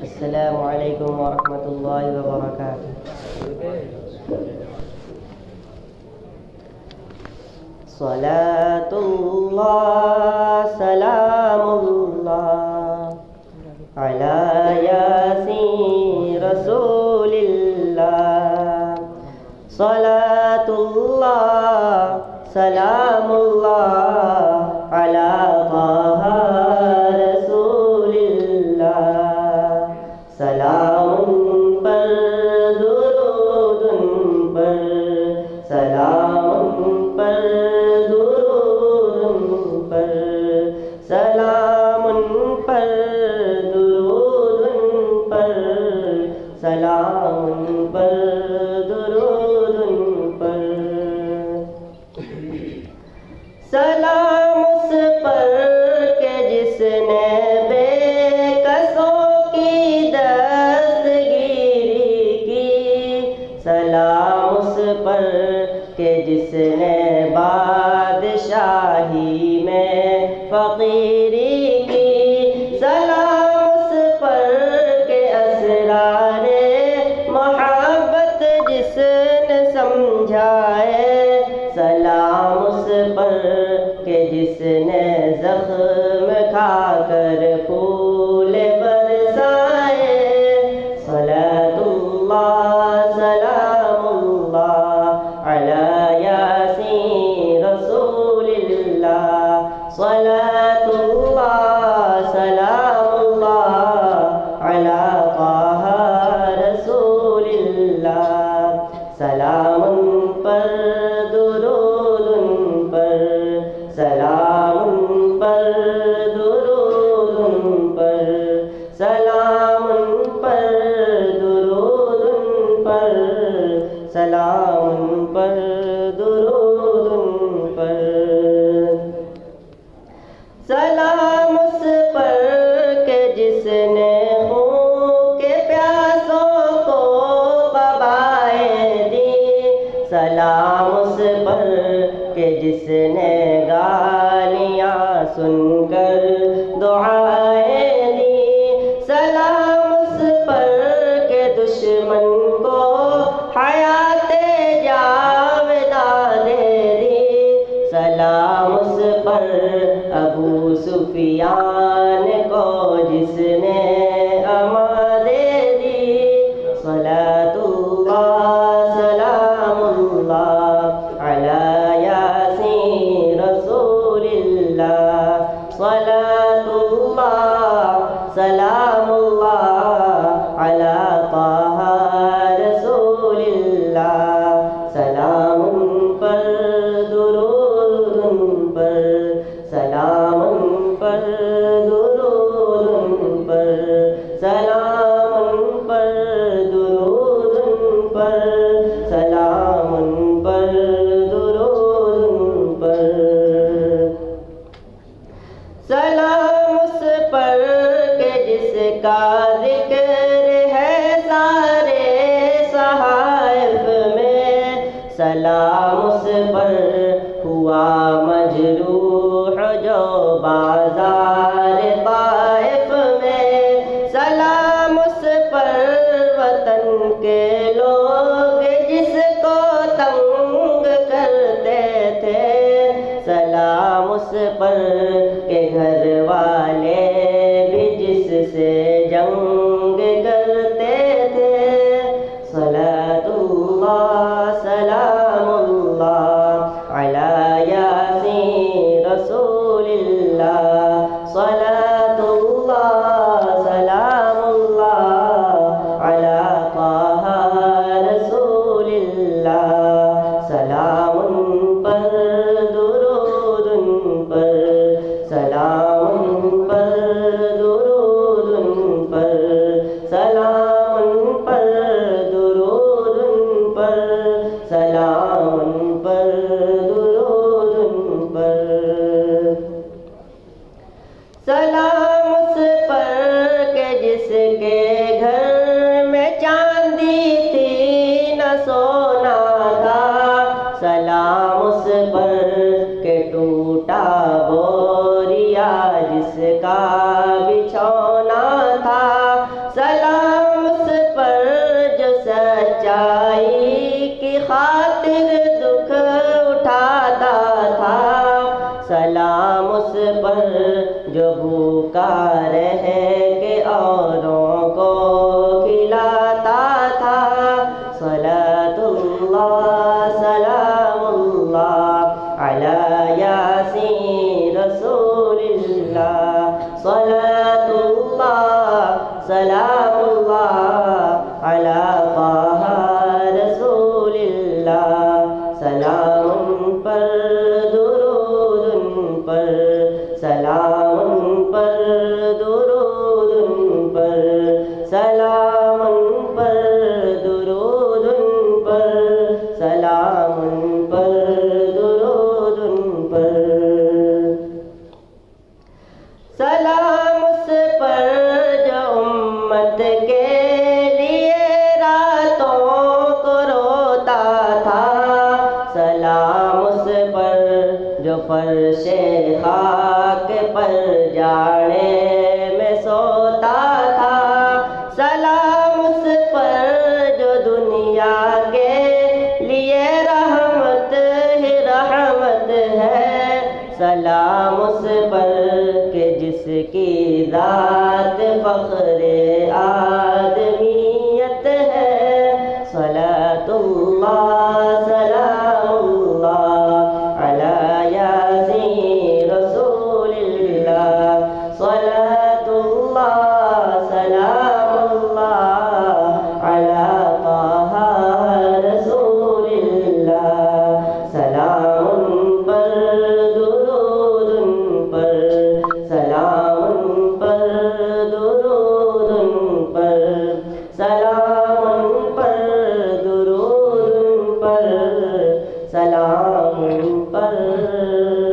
السلام علیکم ورحمۃ اللہ وبرکاتہ. صلاۃ اللہ سلام اللہ علی یاسین رسول اللہ. صلاۃ اللہ سلام اللہ علی طہ رسول اللہ. سلام پر درود پر سلام پر درود پر سلام پر درود پر سلام پر درود پر. سلام اس پر کہ جس نے بے کسوں کی دستگیری کی. سلام اس پر کہ جس نے بادشاہی میں فقیری کی. سلام اس پر کہ اسرار محبت جس نے سمجھائے. سلام اس پر کہ جس نے زخم کھا کر پھول برسائے. صلاۃ اللہ سلام اللہ علی یاسین رسول اللہ. صلاۃ اللہ سلام اللہ علی طہ رسول اللہ. سلام پر درود پر سلام پر درود پر سلام پر درود پر سلام پر درود پر. سلام اس پر کہ جس نے خون کے پیاسوں کو قبائیں دی. سلام اس پر کہ جس نے گالیاں سن کر دعائیں دی. سلام اس پر کہ دشمن کو حیات جاوداں دے دی. سلام اس پر ابو سفیان کو جس نے امان دے دی. صلاۃ اللہ سلام اللہ علی یاسین رسول اللہ. صلاۃ اللہ سلام اللہ علی طہ رسول اللہ. سلام پر درود پر سلام پر درود پر سلام پر درود پر سلام پر درود پر. سلام اس پر کہ جس کا ذکر ہے سارے صحائف میں. سلام اس پر ہوا مجروح جو بازار طائف میں. سلام اس پر وطن کے لوگ جس کو تنگ کرتے تھے. سلام اس پر کہ گھر والے بھی جس سے جنگ کا رہ کے اوروں کو کھلاتا تھا۔ صلاۃ اللہ سلام اللہ علی یاسین رسول اللہ۔ صلاۃ اللہ سلام اللہ علی طہ رسول اللہ۔ سلام ان پر درود ان پر، سلام ان پر درود ان پر، سلام ان پر درود ان پر، سلام ان پر درود ان پر۔ سلام اس پر جو امت کے لیے راتوں کو روتا تھا۔ سلام اس پر جو فرش خاک پر جاڑے میں سوتا تھا۔ سلام اس پر جو دنیا کے لیے رحمت ہی رحمت ہے۔ سلام اس پر کہ جس کی ذات فخر آدمیت ہے۔ صلاۃ اللہ سلام اللہ علی یاسین رسول اللہ۔ صلاۃ اللہ سلام اللہ علی طہ رسول اللہ۔ سلام ان پر درود ان پر، سلام ان پر درود ان پر، سلام ان پر درود ان پر، سلام ان پر۔